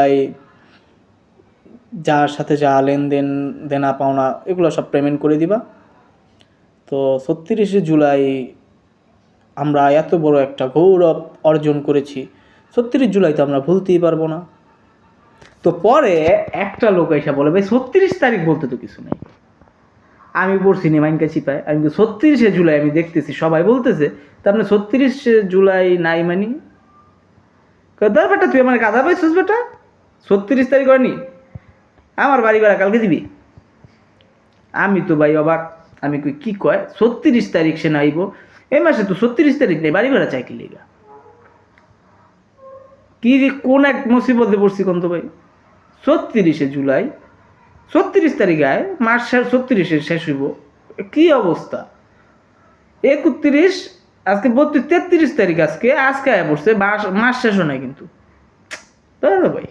তাই যার সাথে যা লেনদেন দেনা পাওনা এগুলো সব পেমেন্ট করে দিবা। তো ৩৬শে জুলাই আমরা এত বড় একটা গৌরব অর্জন করেছি, ৩৬ জুলাই তো আমরা ভুলতেই পারবো না। তো পরে একটা লোক এসে বলে, ভাই ৩৬ তারিখ বলতে তো কিছু নেই। আমি পড়ছি নিমাইনকা চিপায়, আমি ৩৬শে জুলাই আমি দেখতেছি সবাই বলতেছে, তার মানে ৩৬শে জুলাই নাই মানি ধর বেটা, তুই আমার কাঁদা পাইছিস বেটা, ৩৬ তারিখ হয়নি, আমার বাড়ি ভাড়া কালকে দিবি। আমি তো ভাই অবাক, আমি কই কি কয় ৩৬ তারিখ সে নাইব, এই মাসে তো ৩৬ তারিখ নেই, বাড়ি ভাড়া চাই কি লেগা? কি কোন এক মুসিবতে পড়ছি কোন তো ভাই? ৩৬শে জুলাই ৩৬ তারিখ আয়, মাস ৩৬-এ শেষ হইব, কি অবস্থা? ৩১, আজকে ৩২, ৩৩ তারিখ, আজকে আয় পড়ছে, মাস শেষ হয় নাই কিন্তু ভাই।